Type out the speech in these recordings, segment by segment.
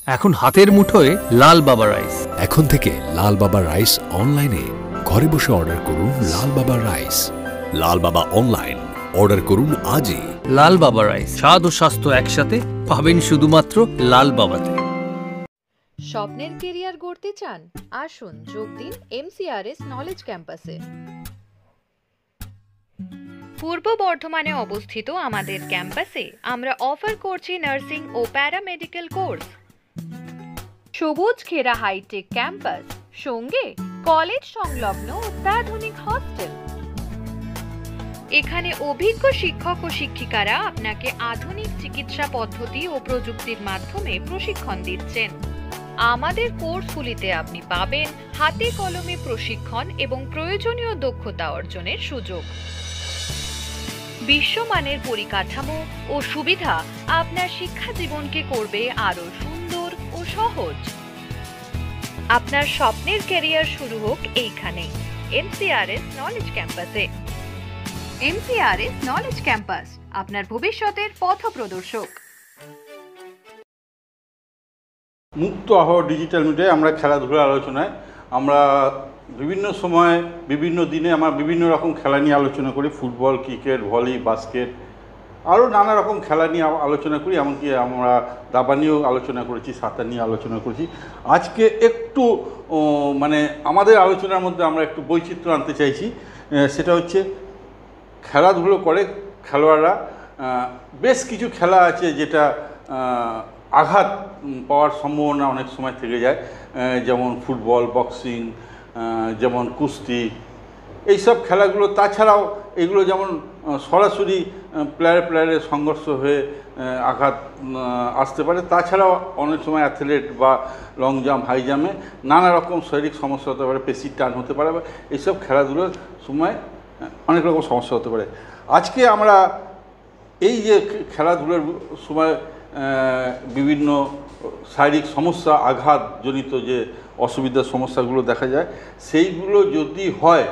এখন হাতের মুঠোয় লাল বাবা রাইস। এখন থেকে লাল বাবা রাইস অনলাইনে ঘরে বসে অর্ডার করুন। লাল বাবা রাইস, লাল বাবা অনলাইন, অর্ডার করুন আজই। লাল বাবা রাইস, স্বাদ ও স্বাস্থ্য একসাথে পাবেন শুধুমাত্র লাল বাবাতে। স্বপ্নের কেরিয়ার গড়তে চান? আসুন যোগ দিন MCRS নলেজ ক্যাম্পাসে। পূর্ব বর্ধমানে অবস্থিত আমাদের ক্যাম্পাসে আমরা অফার করছি নার্সিং ও প্যারামেডিক্যাল কোর্স। সবুজ ঘেরা হাইটেক ক্যাম্পাস, সঙ্গে কলেজ সংলগ্ন অত্যাধুনিক হস্টেল। এখানে অভিজ্ঞ শিক্ষক ও শিক্ষিকারা আপনাকে আধুনিক চিকিৎসা পদ্ধতি ও প্রযুক্তির মাধ্যমে প্রশিক্ষণ দিচ্ছেন। আমাদের কোর্সগুলিতে আপনি পাবেন হাতে কলমে প্রশিক্ষণ এবং প্রয়োজনীয় দক্ষতা অর্জনের সুযোগ। বিশ্বমানের পরিকাঠামো ও সুবিধা আপনার শিক্ষা জীবনকে করবে আরো সুন্দর ও সহজ। আপনার স্বপ্নের ক্যারিয়ার শুরু হোক এইখানে, MCRS নলেজ ক্যাম্পাসে। MCRS নলেজ ক্যাম্পাস, আপনার ভবিষ্যতের পথপ্রদর্শক। মুক্ত আবহাওয়া ডিজিটাল মিডিয়ায় আমরা খেলাধুলার আলোচনায় আমরা বিভিন্ন সময় বিভিন্ন দিনে আমরা বিভিন্ন রকম খেলা নিয়ে আলোচনা করি। ফুটবল, ক্রিকেট, ভলি, বাস্কেট, আরও নানা রকম খেলা নিয়ে আলোচনা করি। এমনকি আমরা দাবা নিয়েও আলোচনা করেছি, সাঁতার নিয়ে আলোচনা করেছি। আজকে একটু মানে আমাদের আলোচনার মধ্যে আমরা একটু বৈচিত্র্য আনতে চাইছি। সেটা হচ্ছে খেলাধুলো করে খেলোয়াড়রা বেশ কিছু খেলা আছে যেটা আঘাত পাওয়ার সম্ভাবনা অনেক সময় থেকে যায়, যেমন ফুটবল, বক্সিং, যেমন কুস্তি, এইসব খেলাগুলো। তাছাড়াও এগুলো যেমন সরাসরি প্লেয়ারের সংঘর্ষ হয়ে আঘাত আসতে পারে। তাছাড়াও অনেক সময় অ্যাথলেট বা লং জাম্প, হাই জাম্পে নানা রকম শারীরিক সমস্যা হতে পারে, পেশির টান হতে পারে, বা এইসব খেলাধুলোর সময় অনেক রকম সমস্যা হতে পারে। আজকে আমরা এই যে খেলাধুলার সময় বিভিন্ন শারীরিক সমস্যা, আঘাতজনিত যে অসুবিধার সমস্যাগুলো দেখা যায়, সেইগুলো যদি হয়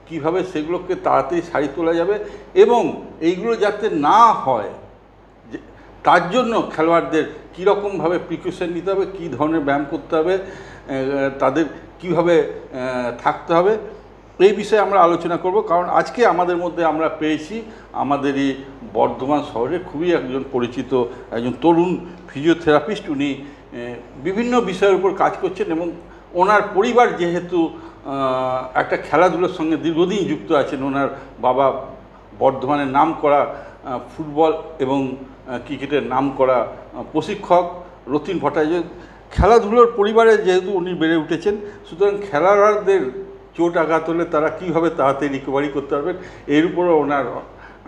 কিভাবে সেগুলোকে তাড়াতাড়ি সারিয়ে তোলা যাবে এবং এইগুলো যাতে না হয় তার জন্য খেলোয়াড়দের কীরকমভাবে প্রিকশন নিতে হবে, কী ধরনের ব্যায়াম করতে হবে, তাদের কিভাবে থাকতে হবে, এই বিষয়ে আমরা আলোচনা করব। কারণ আজকে আমাদের মধ্যে আমরা পেয়েছি আমাদের এই বর্ধমান শহরে খুবই একজন পরিচিত একজন তরুণ ফিজিওথেরাপিস্ট। উনি বিভিন্ন বিষয়ের উপর কাজ করছেন এবং ওনার পরিবার যেহেতু একটা খেলাধুলার সঙ্গে দীর্ঘদিন যুক্ত আছেন। ওনার বাবা বর্ধমানের নাম করা ফুটবল এবং ক্রিকেটের নাম করা প্রশিক্ষক রতিন ভট্টাচার্য। খেলাধুলোর পরিবারে যেহেতু উনি বেড়ে উঠেছেন, সুতরাং খেলোয়াড়দের চোট আঘাত হলে তারা কীভাবে তাড়াতাড়ি রিকভারি করতে পারবেন এর উপরও ওনার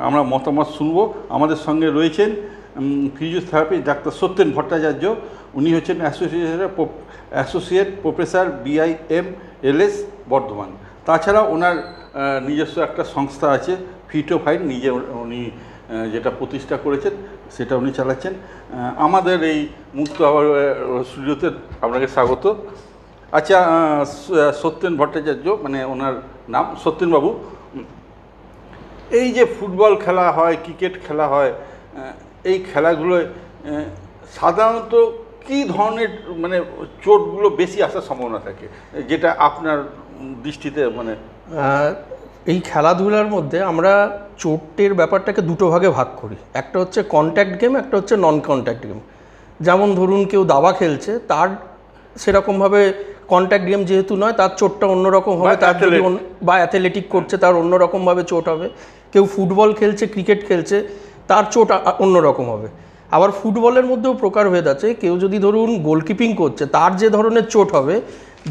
আমরা মতামত শুনব। আমাদের সঙ্গে রয়েছেন ফিজিওথেরাপিস্ট ডাক্তার সত্যেন ভট্টাচার্য। উনি হচ্ছেন অ্যাসোসিয়েট প্রফেসর BIMLS বর্ধমান। তাছাড়া ওনার নিজস্ব একটা সংস্থা আছে ফিটোফাইন, নিজে উনি যেটা প্রতিষ্ঠা করেছেন সেটা উনি চালাচ্ছেন। আমাদের এই মুক্ত আবহাওয়া স্টুডিওতে আপনাকে স্বাগত। আচ্ছা, সত্যেন ভট্টাচার্য মানে ওনার নাম, সত্যেনবাবু, এই যে ফুটবল খেলা হয়, ক্রিকেট খেলা হয়, এই খেলাগুলোয় সাধারণত কী ধরনের মানে চোটগুলো বেশি আসার সম্ভাবনা থাকে, যেটা আপনার দৃষ্টিতে মানে? এই খেলাধুলার মধ্যে আমরা চোটের ব্যাপারটাকে দুটো ভাগে ভাগ করি। একটা হচ্ছে কন্ট্যাক্ট গেম, একটা হচ্ছে নন কন্ট্যাক্ট গেম। যেমন ধরুন কেউ দাবা খেলছে, তার সেরকমভাবে কন্ট্যাক্ট গেম যেহেতু নয়, তার চোটটা অন্যরকম হবে। তার যদি বা অ্যাথলেটিক করছে তার অন্যরকমভাবে চোট হবে। কেউ ফুটবল খেলছে, ক্রিকেট খেলছে, তার চোট অন্যরকম হবে। আবার ফুটবলের মধ্যেও প্রকারভেদ আছে। কেউ যদি ধরুন গোলকিপিং করছে, তার যে ধরনের চোট হবে,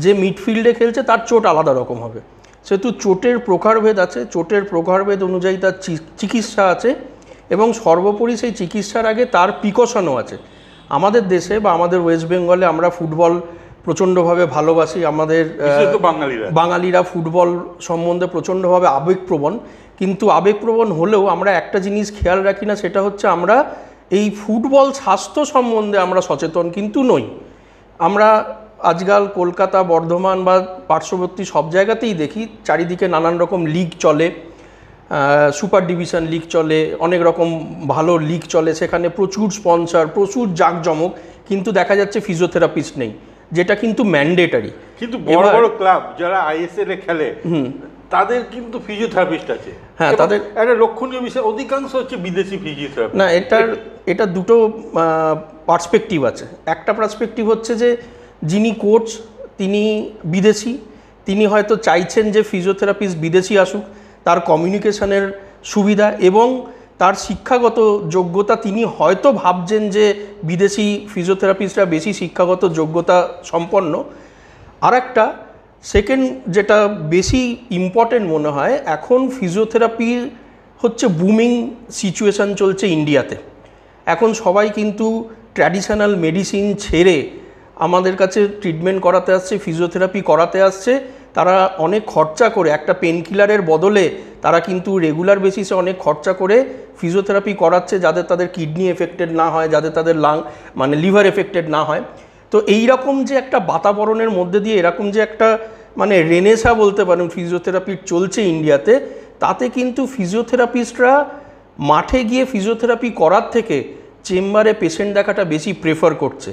যে মিডফিল্ডে খেলছে তার চোট আলাদা রকম হবে। সেহেতু চোটের প্রকারভেদ আছে, চোটের প্রকারভেদ অনুযায়ী তার চিকিৎসা আছে এবং সর্বোপরি সেই চিকিৎসার আগে তার প্রিকশনও আছে। আমাদের দেশে বা আমাদের ওয়েস্ট বেঙ্গলে আমরা ফুটবল প্রচণ্ডভাবে ভালোবাসি। আমাদের বাঙালিরা ফুটবল সম্বন্ধে প্রচণ্ডভাবে আবেগপ্রবণ। কিন্তু আবেগপ্রবণ হলেও আমরা একটা জিনিস খেয়াল রাখি না, সেটা হচ্ছে আমরা এই ফুটবল স্বাস্থ্য সম্বন্ধে আমরা সচেতন কিন্তু নই। আমরা আজকাল কলকাতা, বর্ধমান বা পার্শ্ববর্তী সব জায়গাতেই দেখি চারিদিকে নানান রকম লিগ চলে। সুপার ডিভিশন লিগ চলে, অনেক রকম ভালো লিগ চলে, সেখানে প্রচুর স্পন্সর, প্রচুর জাঁকজমক, কিন্তু দেখা যাচ্ছে ফিজিওথেরাপিস্ট নেই, যেটা কিন্তু ম্যান্ডেটারি। কিন্তু বড় বড় ক্লাব যারা আইএসএল এ খেলে তাদের কিন্তু ফিজিওথেরাপিস্ট আছে। হ্যাঁ, তাদের একটা লক্ষণীয় বিষয় অধিকাংশ হচ্ছে বিদেশি ফিজিওথেরাপি। না, এটা দুটো পার্সপেক্টিভ আছে। একটা পার্সপেক্টিভ হচ্ছে যে যিনি কোচ তিনি বিদেশি, তিনি হয়তো চাইছেন যে ফিজিওথেরাপিস্ট বিদেশি আসুক, তার কমিউনিকেশনের সুবিধা এবং তার শিক্ষাগত যোগ্যতা, তিনি হয়তো ভাবছেন যে বিদেশি ফিজিওথেরাপিস্টরা বেশি শিক্ষাগত যোগ্যতা সম্পন্ন। আর একটা সেকেন্ড যেটা বেশি ইম্পর্টেন্ট মনে হয়, এখন ফিজিওথেরাপির হচ্ছে বুমিং সিচুয়েশান চলছে ইন্ডিয়াতে। এখন সবাই কিন্তু ট্র্যাডিশনাল মেডিসিন ছেড়ে আমাদের কাছে ট্রিটমেন্ট করাতে আসছে, ফিজিওথেরাপি করাতে আসছে। তারা অনেক খরচা করে, একটা পেন কিলারের বদলে তারা কিন্তু রেগুলার বেসিসে অনেক খরচা করে ফিজিওথেরাপি করাচ্ছে, যাদের তাদের কিডনি এফেক্টেড না হয়, যাদের তাদের লিভার এফেক্টেড না হয়। তো এই রকম যে একটা বাতাবরণের মধ্যে দিয়ে এরকম যে একটা রেনেসা বলতে পারেন ফিজিওথেরাপির চলছে ইন্ডিয়াতে, তাতে কিন্তু ফিজিওথেরাপিস্টরা মাঠে গিয়ে ফিজিওথেরাপি করার থেকে চেম্বারে পেশেন্ট দেখাটা বেশি প্রেফার করছে।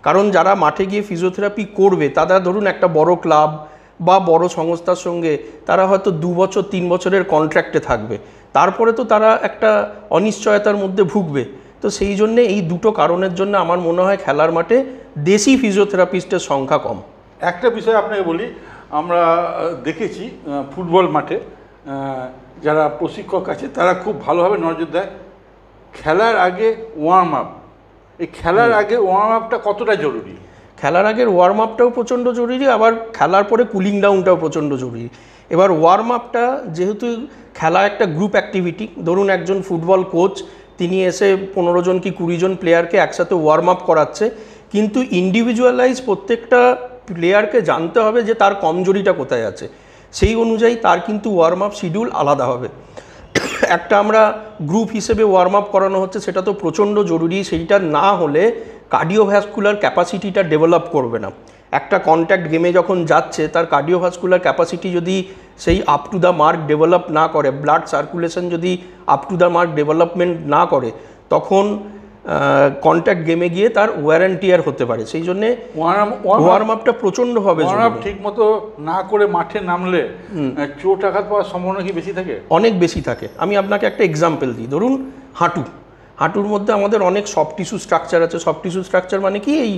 কারণ যারা মাঠে গিয়ে ফিজিওথেরাপি করবে তারা ধরুন একটা বড় ক্লাব বা বড় সংস্থার সঙ্গে তারা হয়তো 2 বছর 3 বছরের কন্ট্রাক্টে থাকবে, তারপরে তো তারা একটা অনিশ্চয়তার মধ্যে ভুগবে। তো সেই জন্যে এই দুটো কারণের জন্য আমার মনে হয় খেলার মাঠে দেশি ফিজিওথেরাপিস্টের সংখ্যা কম। একটা বিষয় আপনাকে বলি, আমরা দেখেছি ফুটবল মাঠে যারা প্রশিক্ষক আছে তারা খুব ভালোভাবে নজর দেয় খেলার আগে ওয়ার্ম আপ। এই খেলার আগে ওয়ার্ম আপটা কতটা জরুরি? খেলার আগের ওয়ার্ম আপটাও প্রচণ্ড জরুরি, আবার খেলার পরে কুলিং ডাউনটাও প্রচণ্ড জরুরি। এবার ওয়ার্ম আপটা যেহেতু খেলা একটা গ্রুপ অ্যাক্টিভিটি, ধরুন একজন ফুটবল কোচ তিনি এসে 15 জন কি 20 জন প্লেয়ারকে একসাথে ওয়ার্ম আপ করাচ্ছে, কিন্তু ইন্ডিভিজুয়ালাইজ প্রত্যেকটা প্লেয়ারকে জানতে হবে যে তার কমজোরিটা কোথায় আছে, সেই অনুযায়ী তার কিন্তু ওয়ার্ম আপ শিডিউল আলাদা হবে। একটা আমরা গ্রুপ হিসেবে ওয়ার্ম আপ করানো হচ্ছে, সেটা তো প্রচণ্ড জরুরি। সেইটা না হলে কার্ডিওভাস্কুলার ক্যাপাসিটিটা ডেভেলপ করবে না। একটা কন্ট্যাক্ট গেমে যখন যাচ্ছে তার কার্ডিওভাস্কুলার ক্যাপাসিটি যদি সেই up to the mark develop না করে, ব্লাড সার্কুলেশন যদি up to the mark development না করে, তখন কন্ট্যাক্ট গেমে গিয়ে তার ওয়্যার অ্যান্ড টিয়ার হতে পারে। সেই জন্যে ওয়ার্ম আপটা প্রচণ্ডভাবে ঠিক মতো না করে মাঠে নামলে চোট আঘাত পাওয়ার সম্ভাবনা কি বেশি থাকে? অনেক বেশি থাকে। আমি আপনাকে একটা এক্সাম্পল দিই, ধরুন হাঁটুর মধ্যে আমাদের অনেক সফট টিস্যু স্ট্রাকচার আছে। সফট টিস্যু স্ট্রাকচার মানে কি, এই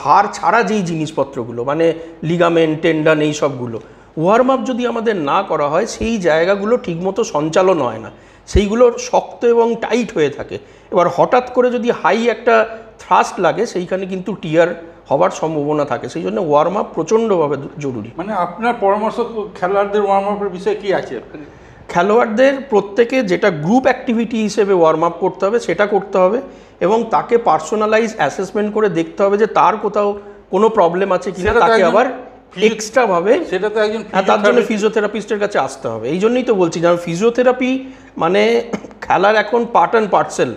হাড় ছাড়া যেই জিনিসপত্রগুলো, মানে লিগামেন্ট, টেন্ডন, এই সবগুলো ওয়ার্ম আপ যদি আমাদের না করা হয়, সেই জায়গাগুলো ঠিকমতো সঞ্চালন হয় না, সেইগুলো শক্ত এবং টাইট হয়ে থাকে। এবার হঠাৎ করে যদি হাই একটা থ্রাস্ট লাগে, সেইখানে কিন্তু টিয়ার হওয়ার সম্ভাবনা থাকে। সেই জন্য ওয়ার্ম আপ প্রচণ্ডভাবে জরুরি। মানে আপনার পরামর্শ খেলোয়াড়দের ওয়ার্ম আপের বিষয়ে কী আছে? খেলোয়াড়দের প্রত্যেকে যেটা গ্রুপ অ্যাক্টিভিটি হিসেবে ওয়ার্ম আপ করতে হবে সেটা করতে হবে, এবং তাকে পার্সোনালাইজ অ্যাসেসমেন্ট করে দেখতে হবে যে তার কোথাও কোনো প্রবলেম আছে কিনা, তাকে আবার এক্সট্রাভাবে সেটা তো একজন তার জন্য ফিজিওথেরাপিস্টের কাছে আসতে হবে। এই জন্যই তো বলছি, যেমন ফিজিওথেরাপি মানে খেলার এখন পার্ট অ্যান্ড পার্সেল।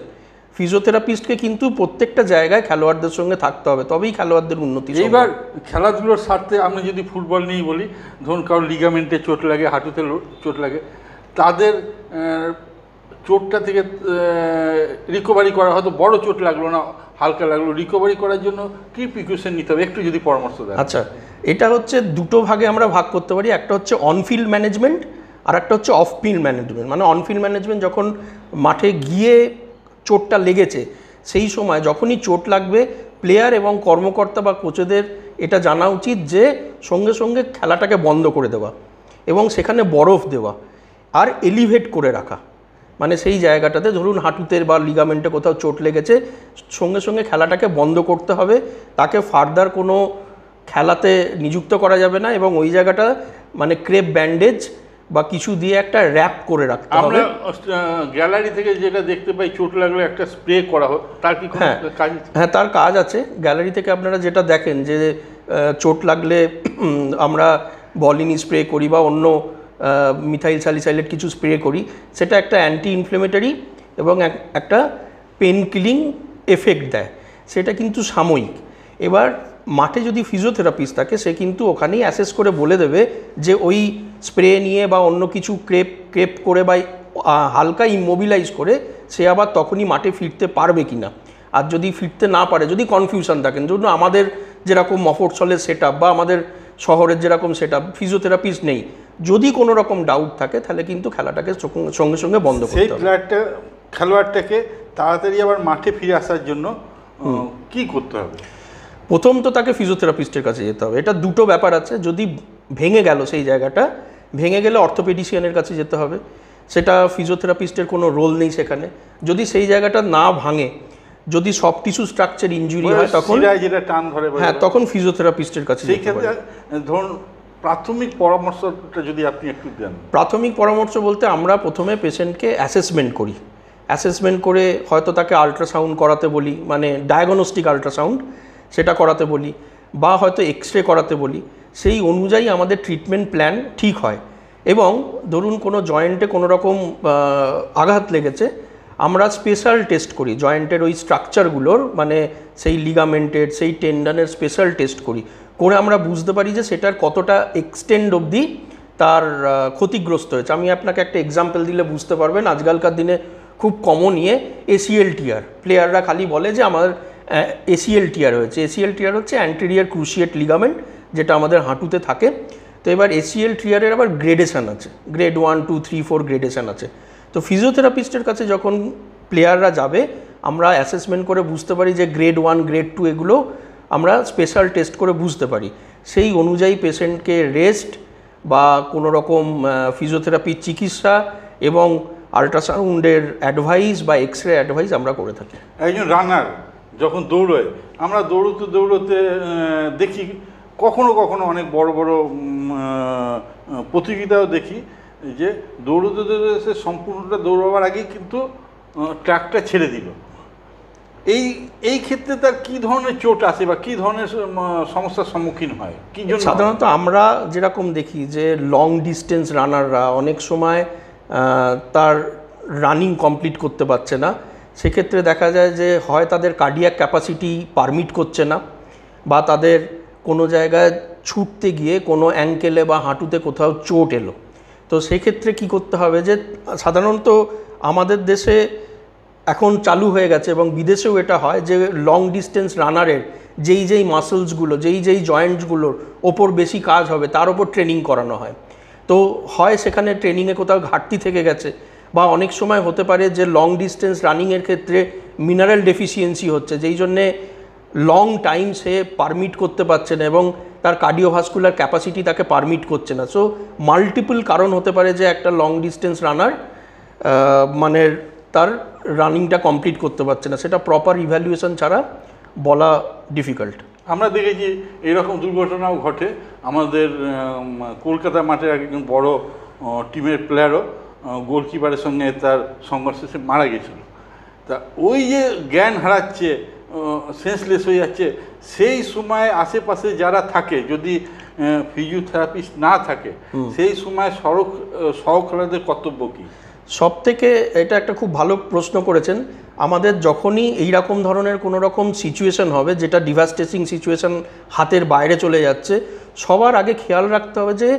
ফিজিওথেরাপিস্টকে কিন্তু প্রত্যেকটা জায়গায় খেলোয়াড়দের সঙ্গে থাকতে হবে, তবেই খেলোয়াড়দের উন্নতি। এইবার খেলাধুলোর স্বার্থে আমি যদি ফুটবল নিয়েই বলি, ধরুন কারোর লিগামেন্টে চোট লাগে, হাঁটুতে চোট লাগে, তাদের চোটটা থেকে রিকভারি করা, হয়তো বড় চোট লাগলো না, হালকা লাগলো, রিকভারি করার জন্য কী প্রিকশন নিতে হবে একটু যদি পরামর্শ দেন। আচ্ছা, এটা হচ্ছে দুটো ভাগে আমরা ভাগ করতে পারি। একটা হচ্ছে অনফিল্ড ম্যানেজমেন্ট আর একটা হচ্ছে অফ ফিল্ড ম্যানেজমেন্ট। মানে অনফিল্ড ম্যানেজমেন্ট যখন মাঠে গিয়ে চোটটা লেগেছে, সেই সময় যখনই চোট লাগবে প্লেয়ার এবং কর্মকর্তা বা কোচেদের এটা জানা উচিত যে সঙ্গে সঙ্গে খেলাটাকে বন্ধ করে দেওয়া এবং সেখানে বরফ দেওয়া আর এলিভেট করে রাখা। মানে সেই জায়গাটাতে ধরুন হাঁটুতে বা লিগামেন্টে কোথাও চোট লেগেছে, সঙ্গে সঙ্গে খেলাটাকে বন্ধ করতে হবে, তাকে ফার্দার কোনো খেলাতে নিযুক্ত করা যাবে না, এবং ওই জায়গাটা মানে ক্রেপ ব্যান্ডেজ বা কিছু দিয়ে একটা র্যাপ করে রাখতে হবে। আমরা গ্যালারি থেকে যেটা দেখতে পাই, চোট লাগলে একটা স্প্রে করা হয়, তার কি কাজ? হ্যাঁ, তার কাজ আছে। গ্যালারি থেকে আপনারা যেটা দেখেন যে চোট লাগলে আমরা বলিন স্প্রে করি বা অন্য মিথাইল স্যালিসাইলেট কিছু স্প্রে করি, সেটা একটা অ্যান্টি ইনফ্লেমেটরি এবং একটা পেন কিলিং এফেক্ট দেয়, সেটা কিন্তু সাময়িক। এবার মাঠে যদি ফিজিওথেরাপিস্ট থাকে সে কিন্তু ওখানেই অ্যাসেস করে বলে দেবে যে ওই স্প্রে নিয়ে বা অন্য কিছু ক্রেপ করে বা হালকা ইমোবিলাইজ করে সে আবার তখনই মাঠে ফিরতে পারবে কি না। আর যদি ফিরতে না পারে, যদি কনফিউশন থাকেন, ধরুন আমাদের যেরকম মফস্বলের সেট আপ বা আমাদের শহরের যেরকম সেট আপ, ফিজিওথেরাপিস্ট নেই, যদি কোনো রকম ডাউট থাকে তাহলে কিন্তু খেলাটাকে সঙ্গে সঙ্গে বন্ধ করতে হবে। সেই খেলোয়াড়টাকে তাড়াতাড়ি আবার মাঠে ফিরে আসার জন্য কি করতে হবে? প্রথম তো তাকে ফিজিওথেরাপিস্টের কাছে যেতে হবে। এটা দুটো ব্যাপার আছে, যদি ভেঙে গেল সেই জায়গাটা, ভেঙে গেলে অর্থোপেডিশিয়ানের কাছে যেতে হবে, সেটা ফিজিওথেরাপিস্টের কোনো রোল নেই সেখানে। যদি সেই জায়গাটা না ভাঙে, যদি সব টিস্যু স্ট্রাকচার ইনজুরি হয় তখন যেটা টান ধরে, হ্যাঁ, তখন ফিজিওথেরাপিস্টের কাছে সেই যেতে ক্ষেত্রে হবে। ধরুন প্রাথমিক পরামর্শটা যদি আপনি একটু দেন। প্রাথমিক পরামর্শ বলতে আমরা প্রথমে পেশেন্টকে অ্যাসেসমেন্ট করি, অ্যাসেসমেন্ট করে হয়তো তাকে আল্ট্রাসাউন্ড করাতে বলি, মানে ডায়াগনস্টিক আল্ট্রাসাউন্ড সেটা করাতে বলি, বা হয়তো এক্স রে করাতে বলি। সেই অনুযায়ী আমাদের ট্রিটমেন্ট প্ল্যান ঠিক হয়। এবং ধরুন কোনো জয়েন্টে কোনো রকম আঘাত লেগেছে, আমরা স্পেশাল টেস্ট করি জয়েন্টের ওই স্ট্রাকচারগুলোর, মানে সেই লিগামেন্টের, সেই টেন্ডনের স্পেশাল টেস্ট করি, করে আমরা বুঝতে পারি যে সেটার কতটা এক্সটেন্ড অবধি তার ক্ষতিগ্রস্ত হয়েছে। আমি আপনাকে একটা এক্সাম্পল দিলে বুঝতে পারবেন। আজকালকার দিনে খুব কমন ইয়ে এসিএল টিয়ার, প্লেয়াররা খালি বলে যে আমার এসিএল টিয়ার হয়েছে। এসিএল টিয়ার হচ্ছে অ্যান্টেরিয়র ক্রুশিয়েট লিগামেন্ট, যেটা আমাদের হাঁটুতে থাকে। তো এবার এসিএল টিয়ারের আবার গ্রেডেশন আছে, গ্রেড 1, 2, 3, 4 গ্রেডেশন আছে। তো ফিজিওথেরাপিস্টের কাছে যখন প্লেয়াররা যাবে, আমরা অ্যাসেসমেন্ট করে বুঝতে পারি যে গ্রেড 1, গ্রেড 2 এগুলো আমরা স্পেশাল টেস্ট করে বুঝতে পারি। সেই অনুযায়ী পেশেন্টকে রেস্ট বা কোনো রকম ফিজিওথেরাপির চিকিৎসা এবং আল্ট্রাসাউন্ডের অ্যাডভাইস বা এক্স রে অ্যাডভাইস আমরা করে থাকি। একজন রানার যখন দৌড়োয়, আমরা দৌড়তে দেখি কখনো কখনো অনেক বড় বড় প্রতিযোগিতাও দেখি যে দৌড়তে সে সম্পূর্ণটা দৌড়াবার আগেই কিন্তু ট্র্যাকটা ছেড়ে দিল। এই ক্ষেত্রে তার কী ধরনের চোট আসে বা কী ধরনের সমস্যার সম্মুখীন হয়, কী জন্য? সাধারণত আমরা যেরকম দেখি যে লং ডিস্টেন্স রানাররা অনেক সময় তার রানিং কমপ্লিট করতে পারছে না। সেক্ষেত্রে দেখা যায় যে হয় তাদের কার্ডিয়াক ক্যাপাসিটি পারমিট করছে না, বা তাদের কোনো জায়গায় ছুটতে গিয়ে কোনো অ্যাঙ্কেলে বা হাঁটুতে কোথাও চোট এলো। তো সেক্ষেত্রে কি করতে হবে, যে সাধারণত আমাদের দেশে এখন চালু হয়ে গেছে এবং বিদেশেও এটা হয় যে লং ডিস্টেন্স রানারের যেই মাসলসগুলো, যেই জয়েন্টসগুলোর ওপর বেশি কাজ হবে তার ওপর ট্রেনিং করানো হয়। তো হয় সেখানে ট্রেনিংয়ে কোথাও ঘাটতি থেকে গেছে, বা অনেক সময় হতে পারে যে লং ডিস্টেন্স রানিংয়ের ক্ষেত্রে মিনারেল ডেফিসিয়েন্সি হচ্ছে, যেই জন্যে লং টাইম সে পারমিট করতে পারছে না এবং তার কার্ডিওভাস্কুলার ক্যাপাসিটি তাকে পারমিট করছে না। সো মাল্টিপল কারণ হতে পারে যে একটা লং ডিস্টেন্স রানার মানে তার রানিংটা কমপ্লিট করতে পারছে না, সেটা প্রপার ইভ্যালুয়েশন ছাড়া বলা ডিফিকাল্ট। আমরা দেখেছি এরকম দুর্ঘটনাও ঘটে। আমাদের কলকাতা মাঠের একজন বড় টিমের প্লেয়ারও গোলকিপারের সঙ্গে তার সংঘর্ষে সে মারা গেছিল। তা ওই যে জ্ঞান হারাচ্ছে, সেন্সলেস হয়ে যাচ্ছে, সেই সময় আশেপাশে যারা থাকে, যদি ফিজিওথেরাপিস্ট না থাকে, সেই সময় সহখেলোয়াড়দের কর্তব্য কী? সব থেকে এটা একটা খুব ভালো প্রশ্ন করেছেন। আমাদের যখনই এইরকম ধরনের কোনো রকম সিচুয়েশন হবে যেটা ডিভাস্টেটিং সিচুয়েশন, হাতের বাইরে চলে যাচ্ছে, সবার আগে খেয়াল রাখতে হবে যে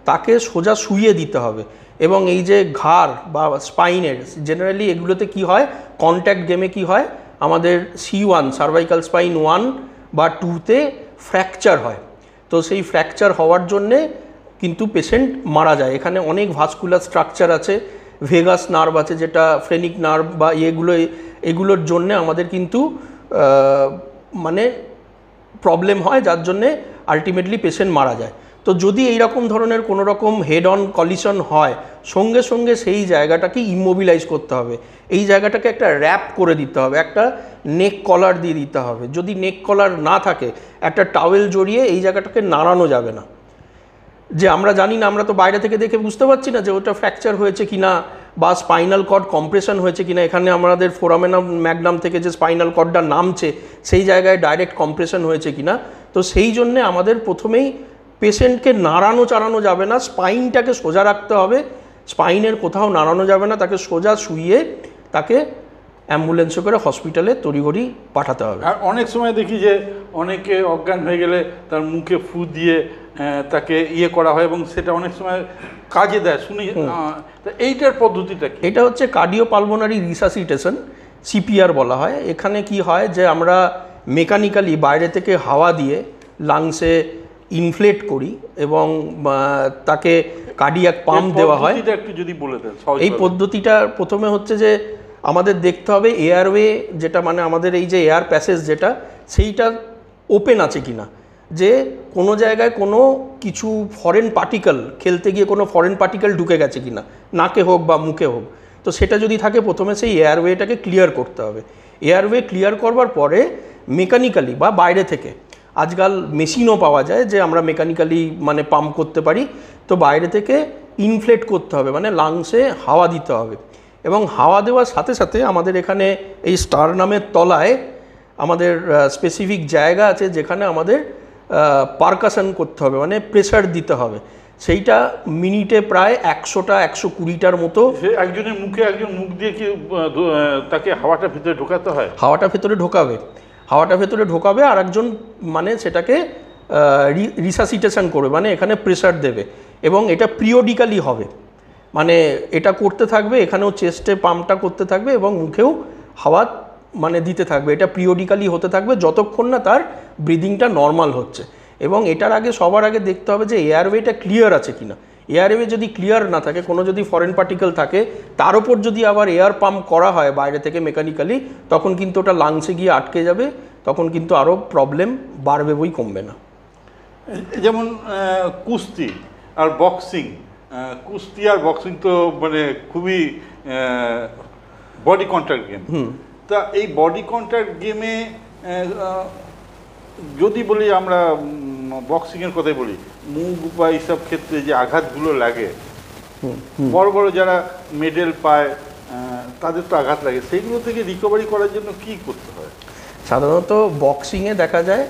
তাকে সোজা শুইয়ে দিতে হবে। এবং এই যে ঘাড় বা স্পাইনের, জেনারেলি এগুলোতে কি হয়, কন্ট্যাক্ট গেমে কি হয়, আমাদের C1 সার্ভাইকাল স্পাইন 1 বা 2তে ফ্র্যাকচার হয়। তো সেই ফ্র্যাকচার হওয়ার জন্যে কিন্তু পেশেন্ট মারা যায়। এখানে অনেক ভাস্কুলার স্ট্রাকচার আছে, ভেগাস নার্ভ আছে, যেটা ফ্রেনিক নার্ভ বা এগুলোর জন্যে আমাদের কিন্তু মানে প্রবলেম হয়, যার জন্যে আলটিমেটলি পেশেন্ট মারা যায়। তো যদি এই রকম ধরনের কোনো রকম হেড অন কলিশন হয়, সঙ্গে সঙ্গে সেই জায়গাটাকে ইমোবিলাইজ করতে হবে, এই জায়গাটাকে একটা র্যাপ করে দিতে হবে, একটা নেক কলার দিয়ে দিতে হবে। যদি নেক কলার না থাকে, একটা টাওয়েল জড়িয়ে এই জায়গাটাকে নাড়ানো যাবে না। যে আমরা জানি না, আমরা তো বাইরে থেকে দেখে বুঝতে পারছি না যে ওটা ফ্র্যাকচার হয়েছে কিনা বা স্পাইনাল কর্ড কম্প্রেশন হয়েছে কিনা। এখানে আমাদের ফোরামেনাম ম্যাগনাম থেকে যে স্পাইনাল কর্ডটা নামছে সেই জায়গায় ডাইরেক্ট কম্প্রেশন হয়েছে কিনা। তো সেই জন্যে আমাদের প্রথমেই পেশেন্টকে নাড়ানো চাড়ানো যাবে না, স্পাইনটাকে সোজা রাখতে হবে, স্পাইনের কোথাও নাড়ানো যাবে না, তাকে সোজা শুইয়ে তাকে অ্যাম্বুলেন্সে করে হসপিটালে তড়িঘড়ি পাঠাতে হবে। আর অনেক সময় দেখি যে অনেকে অজ্ঞান হয়ে গেলে তার মুখে ফু দিয়ে তাকে করা হয় এবং সেটা অনেক সময় কাজে দেয় শুনি। এইটার পদ্ধতিটা কি? এটা হচ্ছে কার্ডিওপালমোনারি রিসাসিটেশন, সিপিআর বলা হয়। এখানে কি হয় যে আমরা মেকানিক্যালি বাইরে থেকে হাওয়া দিয়ে লাংসে ইনফ্লেট করি এবং তাকে কার্ডিয়াক পাম্প দেওয়া হয়। একটু যদি বলে দেন। এই পদ্ধতিটা প্রথমে হচ্ছে যে আমাদের দেখতে হবে এয়ারওয়ে, যেটা মানে আমাদের এই যে এয়ার প্যাসেজ যেটা, সেইটা ওপেন আছে কিনা, যে কোনো জায়গায় কোনো কিছু ফরেন পার্টিকেল খেলতে গিয়ে কোনো ফরেন পার্টিকেল ঢুকে গেছে কিনা, নাকে হোক বা মুখে হোক। তো সেটা যদি থাকে প্রথমে সেই এয়ারওয়েটাকে ক্লিয়ার করতে হবে। এয়ারওয়ে ক্লিয়ার করবার পরে মেকানিক্যালি বা বাইরে থেকে, আজকাল মেশিনও পাওয়া যায় যে আমরা মেকানিক্যালি মানে পাম্প করতে পারি, তো বাইরে থেকে ইনফ্লেট করতে হবে, মানে লাংসে হাওয়া দিতে হবে। এবং হাওয়া দেওয়ার সাথে সাথে আমাদের এখানে এই স্টার নামের তলায় আমাদের স্পেসিফিক জায়গা আছে যেখানে আমাদের পারকাশন করতে হবে, মানে প্রেসার দিতে হবে। সেইটা মিনিটে প্রায় 100-120টার মতো। একজনের মুখে একজন মুখ দিয়ে কি তাকে হাওয়াটা ভিতরে ঢোকাতে হয়? হাওয়াটা ভেতরে ঢোকাবে আর একজন মানে সেটাকে রিসাসিটেশন করবে, মানে এখানে প্রেসার দেবে। এবং এটা পিরিয়ডিক্যালি হবে, মানে এটা করতে থাকবে, এখানেও চেস্টে পাম্পটা করতে থাকবে এবং মুখেও হাওয়া মানে দিতে থাকবে। এটা পিরিয়ডিক্যালি হতে থাকবে যতক্ষণ না তার ব্রিদিংটা নর্মাল হচ্ছে। এবং এটার আগে সবার আগে দেখতে হবে যে এয়ারওয়েটা ক্লিয়ার আছে কিনা। এয়ারওয়ে যদি ক্লিয়ার না থাকে, কোনো যদি ফরেন পার্টিকেল থাকে, তার উপর যদি আবার এয়ার পাম্প করা হয় বাইরে থেকে মেকানিক্যালি, তখন কিন্তু ওটা লাংসে গিয়ে আটকে যাবে, তখন কিন্তু আরও প্রবলেম বাড়বে, বই কমবে না। যেমন কুস্তি আর বক্সিং, কুস্তি আর বক্সিং তো মানে খুবই বডি কন্ট্যাক্ট গেম। তা এই বডি কন্ট্যাক্ট গেমে যদি বলি আমরা বক্সিংয়ের কথাই বলি, মুখ বা এইসব ক্ষেত্রে যে আঘাতগুলো লাগে, বড় বড় যারা মেডেল পায় তাদের তো আঘাত লাগে, সেইগুলো থেকে রিকভারি করার জন্য কি করতে হয়? সাধারণত বক্সিংয়ে দেখা যায়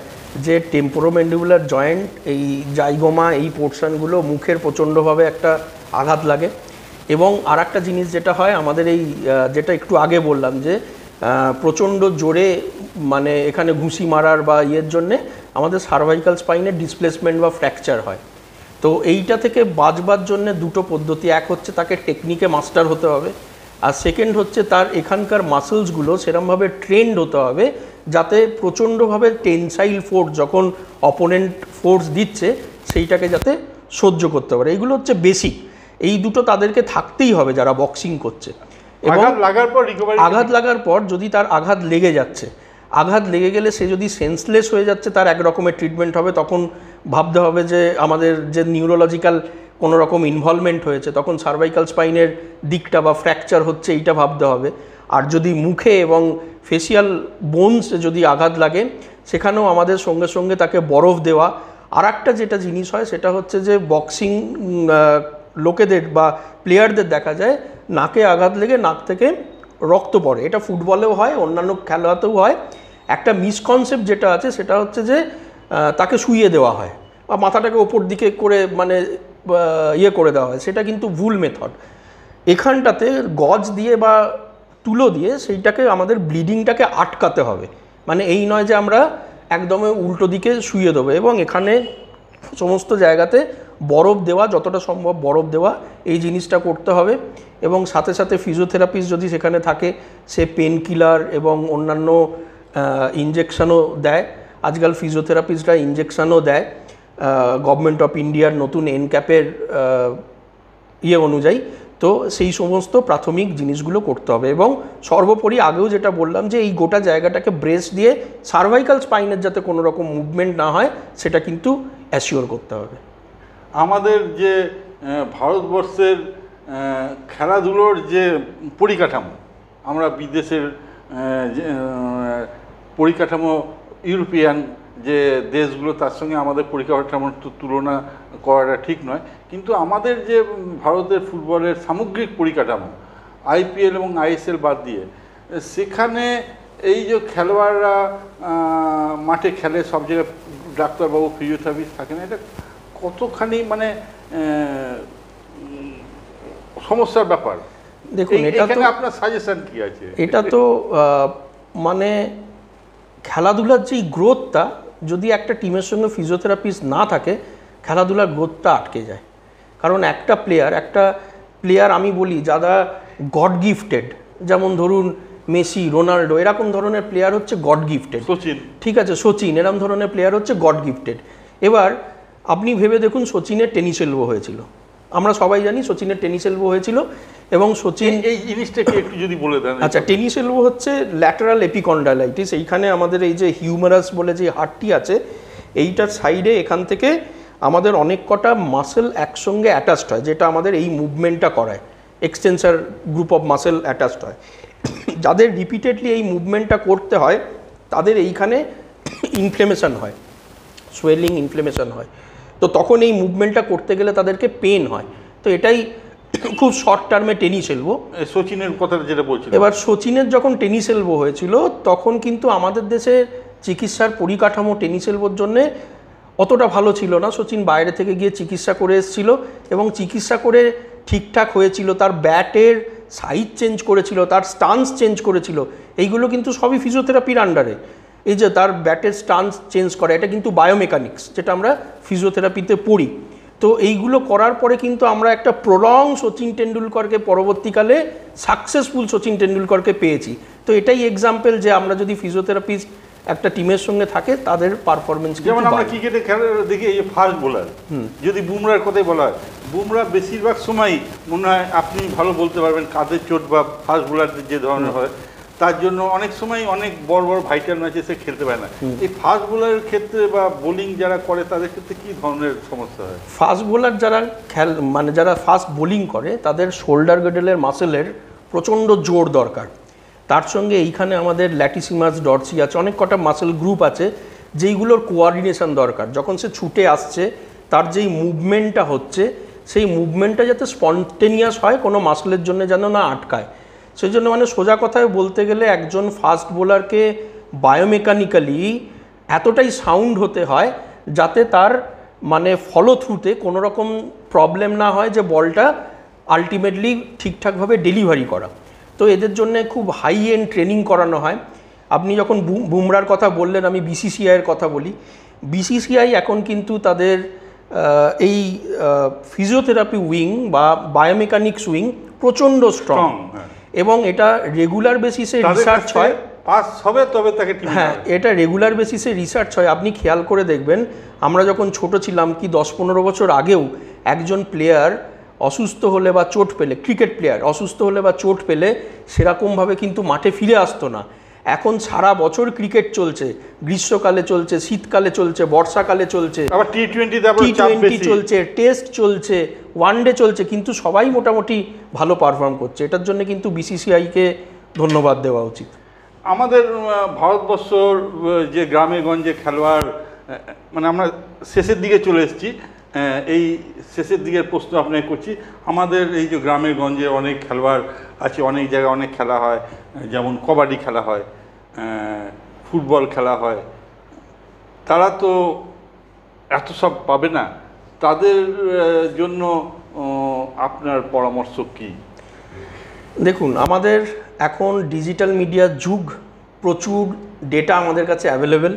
যে টেম্পোরোম্যান্ডিবুলার জয়েন্ট, এই জাইগোমা, এই পোর্শনগুলো মুখের প্রচণ্ডভাবে একটা আঘাত লাগে। এবং আর একটা জিনিস যেটা হয় আমাদের এই যেটা একটু আগে বললাম যে প্রচণ্ড জোরে মানে এখানে ঘুষি মারার বা ইয়ের জন্যে আমাদের সার্ভাইকাল স্পাইনের ডিসপ্লেসমেন্ট বা ফ্র্যাকচার হয়। তো এইটা থেকে বাঁচবার জন্যে দুটো পদ্ধতি, এক হচ্ছে তাকে টেকনিকে মাস্টার হতে হবে, আর সেকেন্ড হচ্ছে তার এখানকার মাসেলসগুলো সেরকমভাবে ট্রেন্ড হতে হবে যাতে প্রচণ্ডভাবে টেনসাইল ফোর্স যখন অপোনেন্ট ফোর্স দিচ্ছে সেইটাকে যাতে সহ্য করতে পারে। এইগুলো হচ্ছে বেসিক, এই দুটো তাদেরকে থাকতেই হবে যারা বক্সিং করছে। এবং আঘাত লাগার পর যদি তার আঘাত লেগে যাচ্ছে, আঘাত লেগে গেলে সে যদি সেন্সলেস হয়ে যাচ্ছে, তার এক রকমের ট্রিটমেন্ট হবে। তখন ভাবতে হবে যে আমাদের যে নিউরোলজিক্যাল কোনো রকম ইনভলভমেন্ট হয়েছে, তখন সার্ভাইকাল স্পাইনের দিকটা বা ফ্র্যাকচার হচ্ছে এইটা ভাবতে হবে। আর যদি মুখে এবং ফেসিয়াল বোনসে যদি আঘাত লাগে, সেখানেও আমাদের সঙ্গে সঙ্গে তাকে বরফ দেওয়া। আর একটা যেটা জিনিস হয় সেটা হচ্ছে যে বক্সিং লোকেদের বা প্লেয়ারদের দেখা যায় নাকে আঘাত লেগে নাক থেকে রক্ত পড়ে। এটা ফুটবলেও হয়, অন্যান্য খেলাতেও হয়। একটা মিসকনসেপ্ট যেটা আছে সেটা হচ্ছে যে তাকে শুইয়ে দেওয়া হয় বা মাথাটাকে ওপর দিকে করে মানে ইয়ে করে দেওয়া হয়, সেটা কিন্তু ভুল মেথড। এখানটাতে গজ দিয়ে বা তুলো দিয়ে সেইটাকে আমাদের ব্লিডিংটাকে আটকাতে হবে, মানে এই নয় যে আমরা একদমই উল্টো দিকে শুইয়ে দেবো। এবং এখানে সমস্ত জায়গাতে বরফ দেওয়া, যতটা সম্ভব বরফ দেওয়া, এই জিনিসটা করতে হবে। এবং সাথে সাথে ফিজিওথেরাপিস্ট যদি সেখানে থাকে, সে পেন কিলার এবং অন্যান্য ইঞ্জেকশনও দেয়। আজকাল ফিজিওথেরাপিস্টরা ইঞ্জেকশনও দেয় গভর্নমেন্ট অফ ইন্ডিয়ার নতুন এনক্যাপের ইয়ে অনুযায়ী। তো সেই সমস্ত প্রাথমিক জিনিসগুলো করতে হবে। এবং সর্বোপরি আগেও যেটা বললাম যে এই গোটা জায়গাটাকে ব্রেস দিয়ে সার্ভাইকাল স্পাইনের যাতে কোনো রকম মুভমেন্ট না হয় সেটা কিন্তু অ্যাসিওর করতে হবে। আমাদের যে ভারতবর্ষের খেলাধুলোর যে পরিকাঠামো, আমরা বিদেশের পরিকাঠামো, ইউরোপিয়ান যে দেশগুলো, তার সঙ্গে আমাদের পরিকাঠামোর তুলনা করাটা ঠিক নয়। কিন্তু আমাদের যে ভারতের ফুটবলের সামগ্রিক পরিকাঠামো, আইপিএল এবং আইএসএল বাদ দিয়ে, সেখানে এই যে খেলোয়াড়রা মাঠে খেলে, সব জায়গায় ডাক্তারবাবু, ফিজিওথেরাপিস্ট থাকে না, এটা কতখানি মানে সমস্যার ব্যাপার? দেখুন, এখানে আপনার সাজেশন কি আছে? এটা তো মানে খেলাধুলার যে গ্রোথটা যদি একটা টিমের সঙ্গে ফিজিওথেরাপিস্ট না থাকে খেলাধুলার গ্রোথটা আটকে যায়। কারণ একটা প্লেয়ার আমি বলি যারা গড গিফটেড, যেমন ধরুন মেসি, রোনাল্ডো, এরকম ধরনের প্লেয়ার হচ্ছে গড গিফটেড। সচিন, ঠিক আছে, সচিন, এরকম ধরনের প্লেয়ার হচ্ছে গড গিফটেড। এবার আপনি ভেবে দেখুন সচিনের টেনিস এলবো হয়েছিল, আমরা সবাই জানি সচিনের টেনিস এলবো হয়েছিল, এবং সচিন এই জিনিসটাকে একটু যদি বলে দেন। আচ্ছা, টেনিস এলবো হচ্ছে ল্যাটারাল এপিকন্ডাইলাইটিস। এইখানে আমাদের এই যে হিউমারাস বলে যে হাড়টি আছে, এইটার সাইডে এখান থেকে আমাদের অনেক কটা মাসেল একসঙ্গে অ্যাটাচড হয়, যেটা আমাদের এই মুভমেন্টটা করায়, extensor group of muscle attached হয়। যাদের রিপিটেডলি এই মুভমেন্টটা করতে হয় তাদের এইখানে ইনফ্লেমেশন হয়, সোয়েলিং ইনফ্লেমেশন হয়। তো তখন এই মুভমেন্টটা করতে গেলে তাদেরকে পেন হয়। তো এটাই খুব শর্ট টার্মে টেনিস এলবো। সচিনের কথা যেটা বলছিল, এবার সচিনের যখন টেনিস এলবো হয়েছিল তখন কিন্তু আমাদের দেশে চিকিৎসার পরিকাঠামো টেনিস এলবোর জন্যে অতটা ভালো ছিল না। সচিন বাইরে থেকে গিয়ে চিকিৎসা করে এসেছিল এবং চিকিৎসা করে ঠিকঠাক হয়েছিল, তার ব্যাটের সাইজ চেঞ্জ করেছিল, তার স্টান্স চেঞ্জ করেছিল, এইগুলো কিন্তু সবই ফিজিওথেরাপির আন্ডারে। এই যে তার ব্যাটের স্টান্স চেঞ্জ করা, এটা কিন্তু বায়োমেকানিক্স, যেটা আমরা ফিজিওথেরাপিতে পড়ি। তো এইগুলো করার পরে কিন্তু আমরা একটা প্রলং সচিন টেন্ডুলকরকে পরবর্তীকালে সাকসেসফুল সচিন টেন্ডুলকরকে পেয়েছি। তো এটাই এক্সাম্পল যে আমরা যদি ফিজিওথেরাপিস্ট একটা টিমের সঙ্গে থাকে তাদের পারফরমেন্স, যেমন আমরা ক্রিকেটে খেলা দেখি এই ফাস্ট বোলার, যদি বুমরার কথাই বলা হয়, বুমরা বেশিরভাগ সময়ই মনে হয় আপনি ভালো বলতে পারবেন কাঁধের চোট বা ফাস্ট বোলারদের যে ধরনের হয়, তার জন্য অনেক সময় অনেক বড় বড় ভাইটাল ম্যাচে সে খেলতে পারে না। এই ফাস্ট বোলারের ক্ষেত্রে বা বোলিং যারা করে তাদের ক্ষেত্রে কী ধরনের সমস্যা হয়? ফাস্ট বোলার যারা যারা ফাস্ট বোলিং করে তাদের শোল্ডার গেডেলের মাসেলের প্রচণ্ড জোর দরকার। তার সঙ্গে এইখানে আমাদের ল্যাটিসিমাস ডরসি আছে, অনেক কটা মাসেল গ্রুপ আছে যেইগুলোর কোঅর্ডিনেশন দরকার। যখন সে ছুটে আসছে তার যেই মুভমেন্টটা হচ্ছে সেই মুভমেন্টটা যাতে স্পন্টেনিয়াস হয়, কোনো মাসেলের জন্য যেন না আটকায়। সেই জন্য মানে সোজা কথায় বলতে গেলে একজন ফাস্ট বোলারকে বায়োমেকানিক্যালি এতটাই সাউন্ড হতে হয় যাতে তার মানে ফলো থ্রুতে কোনো রকম প্রবলেম না হয়, যে বলটা আলটিমেটলি ঠিকঠাকভাবে ডেলিভারি করা। তো এদের জন্য খুব হাই এন্ড ট্রেনিং করানো হয়। আপনি যখন বুমরার কথা বললেন, আমি বিসিসিআইয়ের কথা বলি। বিসিসিআই এখন কিন্তু তাদের এই ফিজিওথেরাপি উইং বা বায়োমেকানিক্স উইং প্রচণ্ড স্ট্রং, এবং এটা রেগুলার বেসিসে রিসার্চ হয়। পাস হবে তবে তাকে, হ্যাঁ, এটা রেগুলার বেসিসে রিসার্চ হয়। আপনি খেয়াল করে দেখবেন, আমরা যখন ছোট ছিলাম, কি 10-15 বছর আগেও একজন প্লেয়ার অসুস্থ হলে বা চোট পেলে, ক্রিকেট প্লেয়ার অসুস্থ হলে বা চোট পেলে সেরকমভাবে কিন্তু মাঠে ফিরে আসতো না। এখন সারা বছর ক্রিকেট চলছে, গ্রীষ্মকালে চলছে, শীতকালে চলছে, বর্ষাকালে চলছে, আবার টি-20 চলছে, টেস্ট চলছে, ওয়ানডে চলছে, কিন্তু সবাই মোটামুটি ভালো পারফর্ম করছে। এটার জন্য কিন্তু বিসিসিআইকে ধন্যবাদ দেওয়া উচিত। আমাদের ভারতবর্ষর যে গ্রামে গঞ্জে খেলোয়াড়, মানে আমরা শেষের দিকে চলে এসেছি, এই শেষের দিকের প্রশ্ন আপনাকে করছি। আমাদের এই যে গ্রামে গঞ্জে অনেক খেলোয়াড় আছে, অনেক জায়গায় অনেক খেলা হয়, যেমন কবাডি খেলা হয়, ফুটবল খেলা হয়, তারা তো এত সব পাবে না। তাদের জন্য আপনার পরামর্শ কী? দেখুন, আমাদের এখন ডিজিটাল মিডিয়ার যুগ, প্রচুর ডেটা আমাদের কাছে অ্যাভেলেবেল।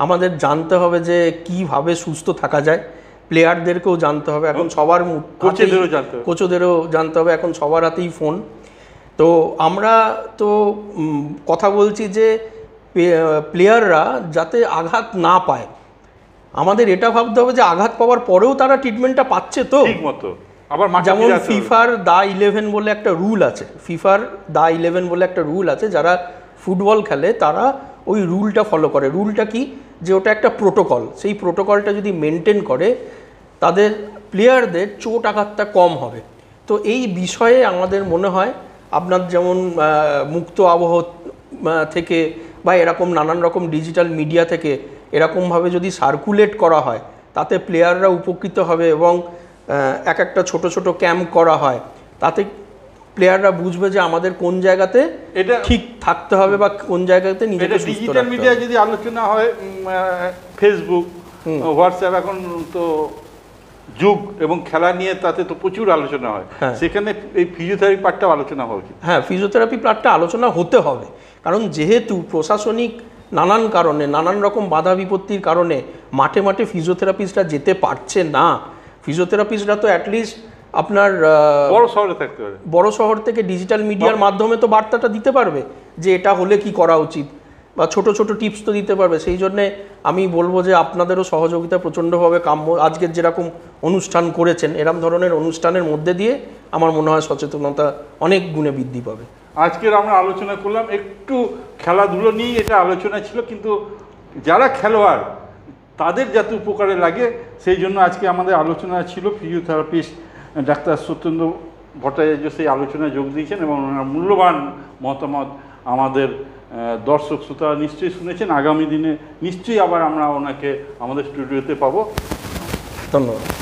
আমাদের জানতে হবে যে কীভাবে সুস্থ থাকা যায়। প্লেয়ারদেরকেও জানতে হবে, এখন সবার কোচদেরও জানতে হবে, এখন সবার হাতেই ফোন। তো আমরা তো কথা বলছি যে প্লেয়াররা যাতে আঘাত না পায়, আমাদের এটা ভাবতে হবে যে আঘাত পাওয়ার পরেও তারা ট্রিটমেন্টটা পাচ্ছে তো ঠিকমতো। আবার যেমন ফিফার দা 11 বলে একটা রুল আছে, বলে একটা রুল আছে, যারা ফুটবল খেলে তারা ওই রুলটা ফলো করে। রুলটা কি, যে ওটা একটা প্রোটোকল, সেই প্রোটোকলটা যদি মেনটেন করে তাদের প্লেয়ারদের চোট আঘাতটা কম হবে। তো এই বিষয়ে আমাদের মনে হয় আপনার যেমন মুক্ত আবহ থেকে বা এরকম নানান রকম ডিজিটাল মিডিয়া থেকে এরকমভাবে যদি সার্কুলেট করা হয়, তাতে প্লেয়াররা উপকৃত হবে, এবং একটা ছোট ছোট ক্যাম্প করা হয়, তাতে প্লেয়াররা বুঝবে যে আমাদের কোন জায়গাতে এটা ঠিক থাকতে হবে বা কোন জায়গাতে নিজেকে সুস্থ রাখতে হবে। ডিজিটাল মিডিয়া যদি আলোচনা হয়, ফেসবুক, হোয়াটসঅ্যাপ, এখন তো যুগ, এবং খেলা নিয়ে তাতে তো প্রচুর আলোচনা হয়, সেখানে এই ফিজিওথেরাপি পার্টটাও আলোচনা হওয়া উচিত। হ্যাঁ, ফিজিওথেরাপি পার্টটা আলোচনা হতে হবে, কারণ যেহেতু প্রশাসনিক নানান কারণে, নানান রকম বাধা বিপত্তির কারণে মাঠে মাঠে ফিজিওথেরাপিস্টরা যেতে পারছে না। ফিজিওথেরাপিস্টরা তো অ্যাটলিস্ট আপনার বড় শহরে থাকতে পারে, বড় শহর থেকে ডিজিটাল মিডিয়ার মাধ্যমে তো বার্তাটা দিতে পারবে যে এটা হলে কি করা উচিত, বা ছোট ছোট টিপস তো দিতে পারবে। সেই জন্যে আমি বলবো যে আপনাদেরও সহযোগিতা প্রচণ্ডভাবে কাম্য। আজকের যেরকম অনুষ্ঠান করেছেন, এরম ধরনের অনুষ্ঠানের মধ্যে দিয়ে আমার মনে হয় সচেতনতা অনেক গুণে বৃদ্ধি পাবে। আজকের আমরা আলোচনা করলাম একটু খেলাধুলো নিয়ে, এটা আলোচনা ছিল, কিন্তু যারা খেলোয়াড় তাদের যাতে উপকারে লাগে সেই জন্য আজকে আমাদের আলোচনা ছিল। ফিজিওথেরাপিস্ট ডাক্তার সত্যেন্দ্র ভট্টাচার্য সেই আলোচনায় যোগ দিয়েছেন এবং ওনার মূল্যবান মতামত আমাদের দর্শক শ্রোতা নিশ্চয়ই শুনেছেন। আগামী দিনে নিশ্চয়ই আবার আমরা ওনাকে আমাদের স্টুডিওতে পাবো। ধন্যবাদ।